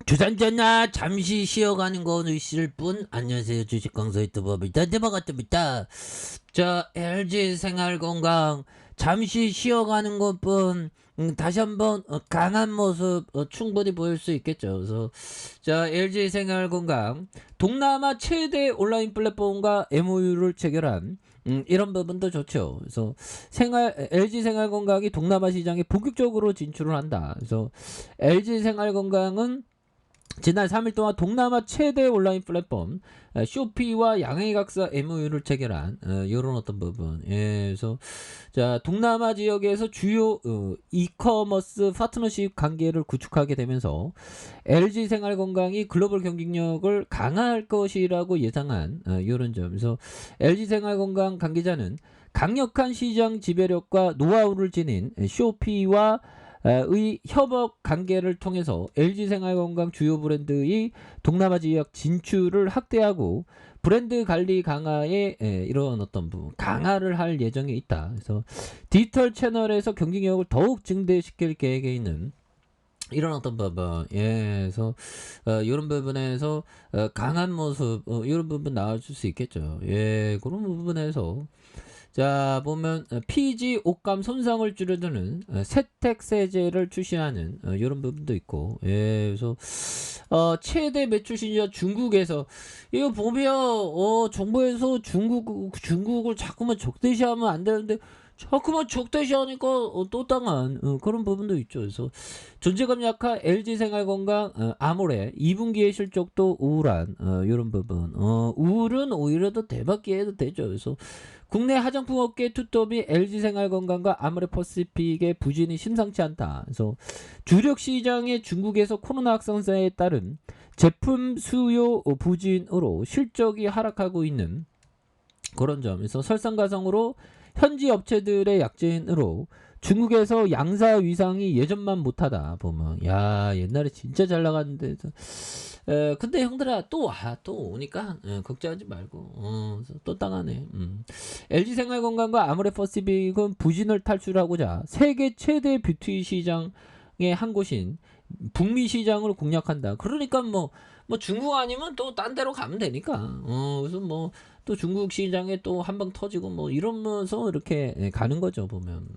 주산전나 잠시 쉬어가는 거 있을 뿐. 안녕하세요, 주식강사 유튜버입니다. 대박같습니다. 자, LG생활건강 잠시 쉬어가는 것뿐. 다시 한번 강한 모습 충분히 보일 수 있겠죠. 그래서 자, LG생활건강 동남아 최대 온라인 플랫폼과 MOU를 체결한 이런 부분도 좋죠. 그래서 LG생활건강이 동남아 시장에 본격적으로 진출을 한다. 그래서 LG생활건강은 지난 3일 동안 동남아 최대 온라인 플랫폼 쇼피와 양해각사 MOU를 체결한 이런 어떤 부분. 예, 그래서 자 동남아 지역에서 주요 이커머스 파트너십 관계를 구축하게 되면서 LG 생활건강이 글로벌 경쟁력을 강화할 것이라고 예상한 이런 점에서 LG 생활건강 관계자는 강력한 시장 지배력과 노하우를 지닌 쇼피와 의 협업 관계를 통해서 LG생활건강 주요 브랜드의 동남아 지역 진출을 확대하고 브랜드 관리 강화에 이런 어떤 부분 강화를 할 예정에 있다. 그래서 디지털 채널에서 경쟁력을 더욱 증대시킬 계획에 있는 이런 어떤 부분, 예, 그래서 이런 부분에서 강한 모습, 이런 부분 나와줄 수 있겠죠. 예, 그런 부분에서 자 보면 피지 옷감 손상을 줄여주는 세택세제를 출시하는 이런 부분도 있고, 예, 그래서 최대 매출 신기가 중국에서 이거 보면 정부에서 중국을 자꾸만 적대시하면 안 되는데 자꾸만 적대시하니까 또 당한 그런 부분도 있죠. 그래서 존재감 약한 LG생활건강 아모레 2분기의 실적도 우울한 이런 부분. 우울은 오히려 더 대박 기회도 되죠. 그래서 국내 화장품 업계 투톱이 LG생활건강과 아모레퍼시픽의 부진이 심상치 않다. 그래서 주력 시장의 중국에서 코로나 확산세에 따른 제품 수요 부진으로 실적이 하락하고 있는 그런 점에서 설상가상으로 현지 업체들의 약진으로 중국에서 양사 위상이 예전만 못하다 보면 야 옛날에 진짜 잘 나갔는데 근데 형들아 또 오니까 걱정하지 말고 또 당하네. LG생활건강과 아모레퍼시픽은 부진을 탈출하고자 세계 최대 뷰티 시장의 한 곳인 북미 시장을 공략한다. 그러니까 뭐 중국 아니면 또 딴 데로 가면 되니까. 그래서 뭐 또 중국 시장에 또 한방 터지고 뭐 이러면서 이렇게 가는 거죠 보면.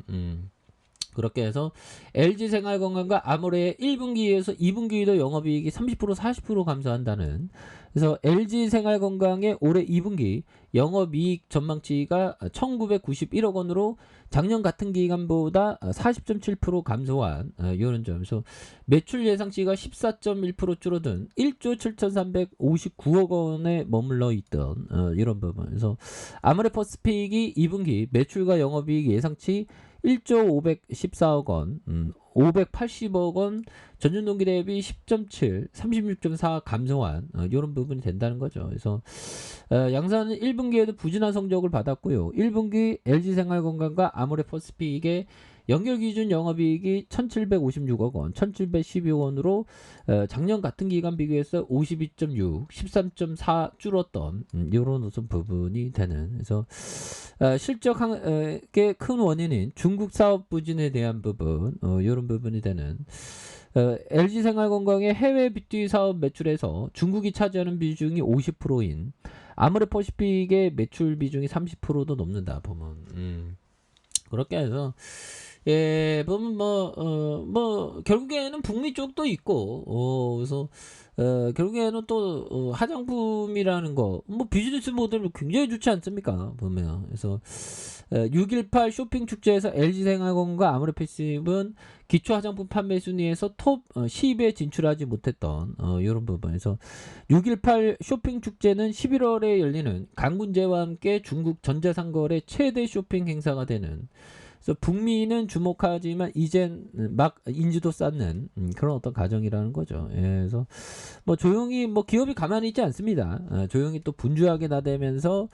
그렇게 해서 LG생활건강과 아모레의 1분기에서 2분기도 영업이익이 30% 40% 감소한다는. 그래서 LG생활건강의 올해 2분기 영업이익 전망치가 1991억 원으로 작년 같은 기간보다 40.7% 감소한 이런 점에서 매출 예상치가 14.1% 줄어든 1조 7,359억 원에 머물러 있던 이런 부분에서 아모레퍼시픽이 2분기 매출과 영업이익 예상치 1조 514억 원, 580억 원, 전년 동기 대비 10.7, 36.4 감소한 이런 부분이 된다는 거죠. 그래서 양사는 1분기에도 부진한 성적을 받았고요. 1분기 LG생활건강과 아모레퍼시픽의 연결 기준 영업이익이 1,756억 원, 1,712억 원으로 작년 같은 기간 비교해서 52.6, 13.4 줄었던 이런 어떤 부분이 되는. 그래서 실적의 큰 원인인 중국 사업 부진에 대한 부분, 이런 부분이 되는. LG생활건강의 해외 뷰티 사업 매출에서 중국이 차지하는 비중이 50%인 아모레퍼시픽의 매출 비중이 30%도 넘는다 보면. 그렇게 해서 예 보면 뭐 결국에는 북미 쪽도 있고 그래서 결국에는 또 화장품이라는 거 뭐 비즈니스 모델은 굉장히 좋지 않습니까 보면. 그래서 6.18 쇼핑 축제에서 LG생활건과 아모레퍼시픽은 기초 화장품 판매 순위에서 톱 10에 진출하지 못했던 이런 부분에서 6.18 쇼핑 축제는 11월에 열리는 강군제와 함께 중국 전자상거래 최대 쇼핑 행사가 되는. 그래서 북미는 주목하지만 이젠 막 인지도 쌓는 그런 어떤 과정이라는 거죠. 예, 그래서 뭐 조용히 뭐 기업이 가만히 있지 않습니다. 조용히 또 분주하게 나대면서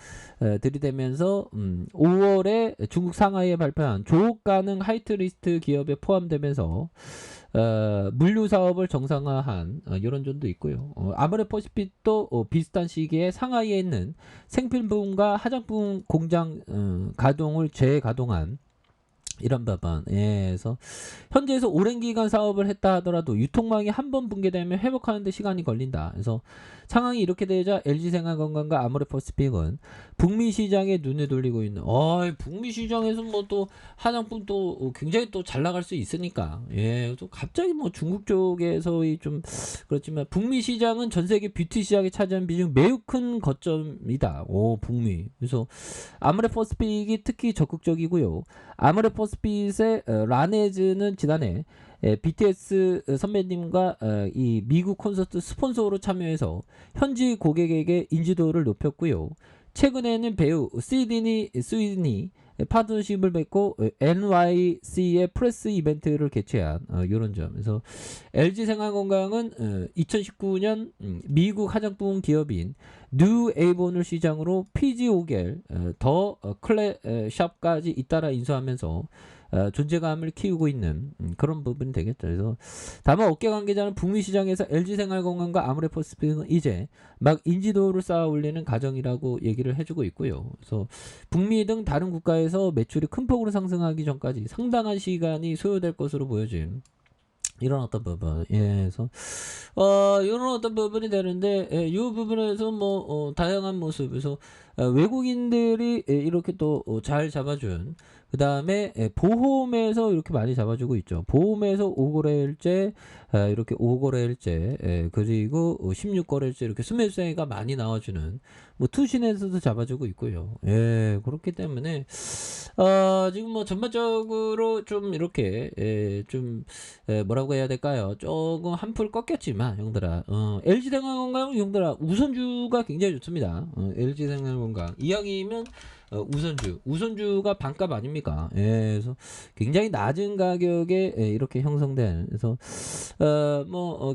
들이대면서 5월에 중국 상하이에 발표한 조업 가능 하이트리스트 기업에 포함되면서 물류 사업을 정상화한 이런 점도 있고요. 아모레퍼시픽도 비슷한 시기에 상하이에 있는 생필품과 화장품 공장 가동을 재가동한 이런 법안에서 현재에서 오랜 기간 사업을 했다 하더라도 유통망이 한 번 붕괴되면 회복하는 데 시간이 걸린다. 그래서 상황이 이렇게 되자 LG생활건강과 아모레퍼시픽은 북미 시장에 눈을 돌리고 있는 북미 시장에서 뭐 또 화장품 또 굉장히 또 잘 나갈 수 있으니까 또 갑자기 뭐 중국 쪽에서의 좀 그렇지만 북미 시장은 전 세계 뷰티 시장에 차지하는 비중 매우 큰 거점이다. 북미. 그래서 아모레퍼시픽이 특히 적극적이고요. 아모레퍼시픽의 라네즈는 지난해 BTS 선배님과 이 미국 콘서트 스폰서로 참여해서 현지 고객에게 인지도를 높였고요. 최근에는 배우 시드니 스위드니 파트너십을 맺고 NYC의 프레스 이벤트를 개최한 이런 점에서 LG생활건강은 2019년 미국 화장품 기업인 뉴 에이본을 시장으로 PG 오겔 더 클래샵까지 잇따라 인수하면서 존재감을 키우고 있는 그런 부분이 되겠죠. 그래서 다만 업계 관계자는 북미 시장에서 LG생활건강과 아모레퍼시픽은 이제 막 인지도를 쌓아 올리는 과정이라고 얘기를 해주고 있고요. 그래서 북미 등 다른 국가에서 매출이 큰 폭으로 상승하기 전까지 상당한 시간이 소요될 것으로 보여진 이런 어떤 부분, 그래서 이런 어떤 부분이 되는데, 이 부분에서 뭐 다양한 모습에서 외국인들이 이렇게 또 잘 잡아준. 그 다음에 보험에서 이렇게 많이 잡아주고 있죠. 보험에서 5거래일제, 이렇게 5거래일제, 그리고 16거래일제 이렇게 스매스가 많이 나와주는 뭐 투신에서도 잡아주고 있고요. 그렇기 때문에 지금 뭐 전반적으로 좀 이렇게 뭐라고 해야 될까요? 조금 한풀 꺾였지만 형들아 LG생활건강 형들아 우선주가 굉장히 좋습니다. LG생활건강 이왕이면 우선주가 반값 아닙니까? 그래서 굉장히 낮은 가격에 이렇게 형성된 그래서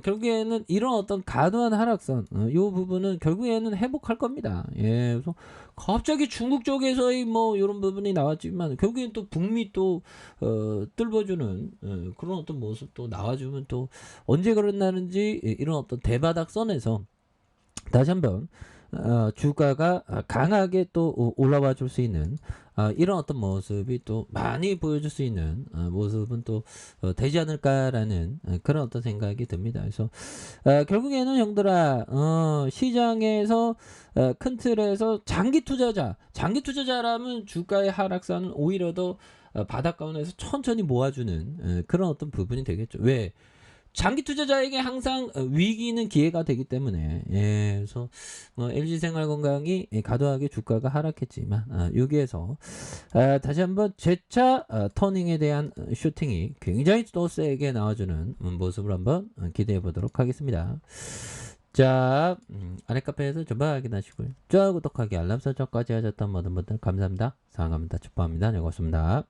결국에는 이런 어떤 과도한 하락선 이 부분은 결국에는 회복할 겁니다. 그래서 갑자기 중국 쪽에서의 뭐 이런 부분이 나왔지만 결국엔 또 북미 또 뚫어주는 그런 어떤 모습도 나와주면 또 언제 그런다는지 이런 어떤 대바닥 선에서 다시 한번 주가가 강하게 또 올라와 줄 수 있는 이런 어떤 모습이 또 많이 보여줄 수 있는 모습은 또 되지 않을까라는 그런 어떤 생각이 듭니다. 그래서 결국에는 형들아 시장에서 큰 틀에서 장기 투자자라면 주가의 하락세는 오히려 더 바닷가운에서 천천히 모아주는 그런 어떤 부분이 되겠죠. 왜? 장기 투자자에게 항상 위기는 기회가 되기 때문에 그래서 LG생활건강이 과도하게 주가가 하락했지만 여기에서 다시 한번 재차 터닝에 대한 슈팅이 굉장히 또 세게 나와주는 모습을 한번 기대해 보도록 하겠습니다. 자, 아랫카페에서 전방 확인하시고요. 좋아요, 구독하기, 알람 설정까지 하셨던 모든 분들 감사합니다. 사랑합니다. 축복합니다. 네, 고맙습니다.